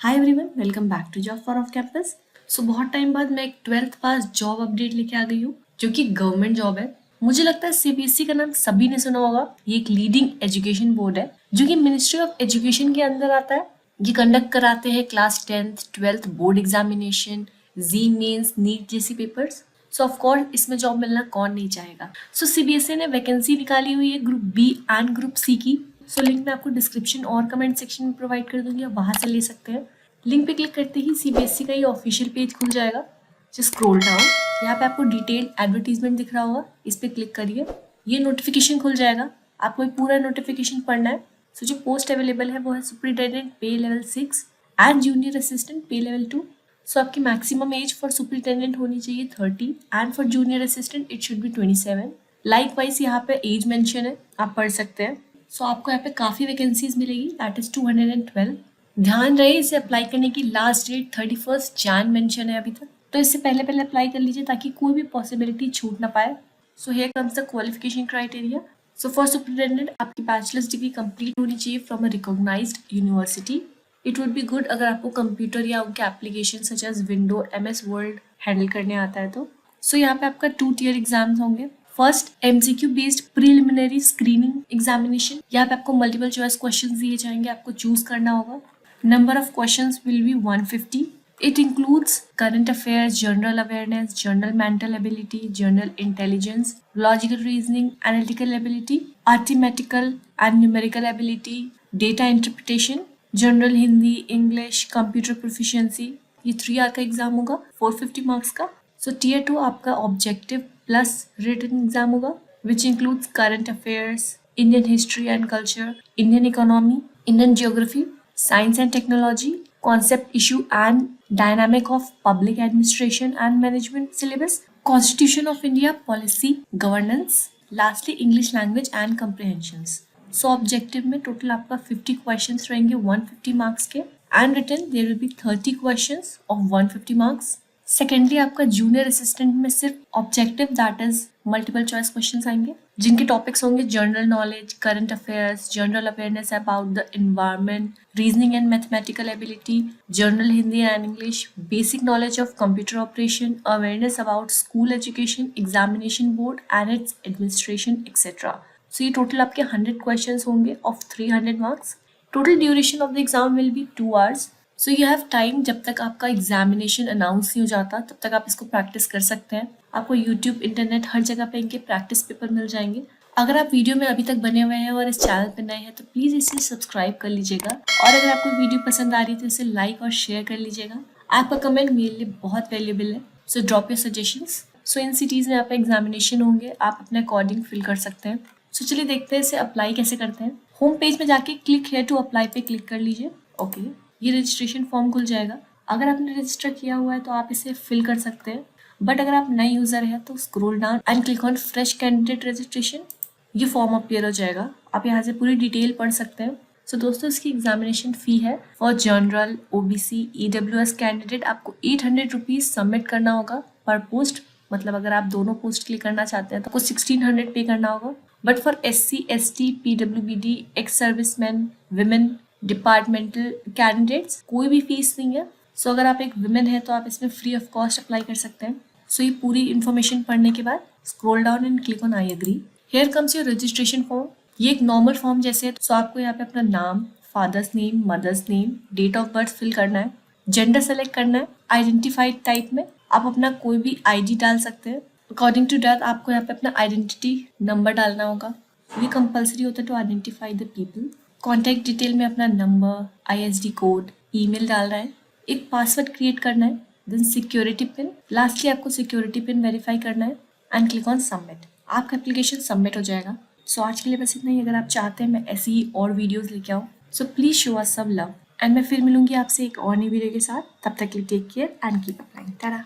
Hi everyone, welcome back to job for off campus. So बहुत time बाद मैं एक 12th पास जॉब अपडेट लेके आ गई हूँ जो कि गवर्नमेंट जॉब है। मुझे लगता है सीबीएसई का नाम सभी ने सुना होगा। ये एक लीडिंग एजुकेशन बोर्ड है जो कि मिनिस्ट्री ऑफ एजुकेशन के अंदर आता है। ये कंडक्ट कराते हैं class 10th 12th board examination, JEE mains, NEET जैसी पेपर्स। सो ऑफ कोर्स इसमें जॉब मिलना कौन नहीं चाहेगा। सो सीबीएसई ने वैकेंसी निकाली हुई है group B and group C की। सो लिंक मैं आपको डिस्क्रिप्शन और कमेंट सेक्शन में प्रोवाइड कर दूंगी, आप वहां से ले सकते हैं। लिंक पे क्लिक करते ही सीबीएसई का ये ऑफिशियल पेज खुल जाएगा। जस्ट स्क्रॉल डाउन, यहाँ पे आपको डिटेल एडवर्टीजमेंट दिख रहा होगा, इस पे क्लिक करिए। ये नोटिफिकेशन खुल जाएगा, आपको पूरा नोटिफिकेशन पढ़ना है। सो जो पोस्ट अवेलेबल है वो है सुपरिटेंडेंट पे लेवल 6 एंड जूनियर असिस्टेंट पे लेवल 2। सो आपकी मैक्सिमम एज फॉर सुपरिटेंडेंट होनी चाहिए 30 and for junior assistant it should be 27। Like wise यहाँ पे एज मेंशन है, आप पढ़ सकते हैं। सो आपको यहाँ पे काफ़ी वैकेंसीज मिलेगी, दैट इज 212। ध्यान रहे इसे अप्लाई करने की लास्ट डेट 31 जैन मेंशन है अभी तक, तो इससे पहले पहले अप्लाई कर लीजिए ताकि कोई भी पॉसिबिलिटी छूट ना पाए। So here comes the qualification criteria. So for superintendent आपकी बैचलर्स डिग्री कंप्लीट होनी चाहिए from a recognised university. It would be good अगर आपको कंप्यूटर या उनके application such as window, MS Word handle करने आता है तो। सो यहाँ पे आपका 2 tier एग्जाम्स होंगे। First MCQ based preliminary screening examination, यहाँ पे आपको मल्टीपल चॉइस क्वेश्चंस दिए जाएंगे, आपको चूज करना होगा। Number of questions will be 150. It includes current affairs, general awareness, general mental ability, general intelligence, logical reasoning, analytical ability, arithmetical and numerical ability, data interpretation, general Hindi, English, computer proficiency. ये 3 का exam होगा 450 marks का। So tier 2 आपका objective plus written exam होगा which includes current affairs, Indian history and culture, Indian economy, Indian geography, Science and Technology, Concept Issue and Dynamic of Public Administration and Management Syllabus, Constitution of India, Policy, Governance, lastly English Language and Comprehensions. So objective में total आपका 50 questions रहेंगे 150 marks के, and written there will be 30 questions of 150 marks. Secondly आपका junior assistant में सिर्फ objective that is multiple choice questions आएंगे जिनके topics होंगे general knowledge, current affairs, general awareness about the environment, reasoning and mathematical ability, general Hindi and English, basic knowledge of computer operation, awareness about school education, examination board and its administration etcetera. So ये total आपके 100 question होंगे of 300 marks. Total duration of the exam will be 2 hours. So you have time, जब तक आपका examination announce नहीं हो जाता तब तक आप इसको प्रैक्टिस कर सकते हैं। आपको यूट्यूब, इंटरनेट हर जगह पे इनके प्रैक्टिस पेपर मिल जाएंगे। अगर आप वीडियो में अभी तक बने हुए हैं और इस चैनल पे नए हैं तो प्लीज़ इसे सब्सक्राइब कर लीजिएगा, और अगर आपको वीडियो पसंद आ रही है तो इसे लाइक और शेयर कर लीजिएगा। आपका कमेंट मेरे लिए बहुत वैल्यूएबल है, so drop your suggestions. So in cities में आपका एग्जामिनेशन होंगे, आप अपने अकॉर्डिंग फिल कर सकते हैं। सो चलिए देखते हैं इसे अप्लाई कैसे करते हैं। होम पेज में जाके क्लिक हियर टू अप्लाई पे क्लिक कर लीजिए। ओके, ये रजिस्ट्रेशन फॉर्म खुल जाएगा। अगर आपने रजिस्टर किया हुआ है तो आप इसे फिल कर सकते हैं, बट अगर आप नए यूजर हैं तो scroll down and click on fresh candidate registration. ये फॉर्म अपीयर हो जाएगा, आप यहाँ से पूरी डिटेल पढ़ सकते हैं। सो दोस्तों, इसकी एग्जामिनेशन फी है for general, OBC, EWS candidate आपको 800 रुपीज सबमिट करना होगा पर पोस्ट। मतलब अगर आप दोनों पोस्ट के लिए करना चाहते हैं तो आपको 1600 पे करना होगा। But for SC, ST, PWBD, ex serviceman, women, departmental candidates कोई भी फीस नहीं है। सो अगर आप एक वुमेन है तो आप इसमें फ्री ऑफ कॉस्ट अप्लाई कर सकते हैं। सो ये पूरी इन्फॉर्मेशन पढ़ने के बाद scroll down and click on I agree. Here comes your registration form. ये एक नॉर्मल फॉर्म जैसे है। सो आपको यहाँ पे अपना नाम, father's name, mother's name, date of birth fill करना है, जेंडर सेलेक्ट करना है, आइडेंटिफाइड टाइप में आप अपना कोई भी ID डाल सकते हैं। अकॉर्डिंग टू दैट आपको यहाँ पे अपना आइडेंटिटी नंबर डालना होगा, ये कंपल्सरी होता है to identify the people. Contact detail में अपना नंबर, ISD कोड, ईमेल डालना है, एक पासवर्ड क्रिएट करना है, देन सिक्योरिटी पिन, लास्टली आपको सिक्योरिटी पिन वेरीफाई करना है एंड क्लिक ऑन सबमिट। आपका एप्लीकेशन सबमिट हो जाएगा। सो आज के लिए बस इतना ही। अगर आप चाहते हैं मैं ऐसी ही और वीडियोस लेके आऊँ so please show us some love, and मैं फिर मिलूंगी आपसे एक और नई वीडियो के साथ। तब तक के लिए take care and keep applying. Tata.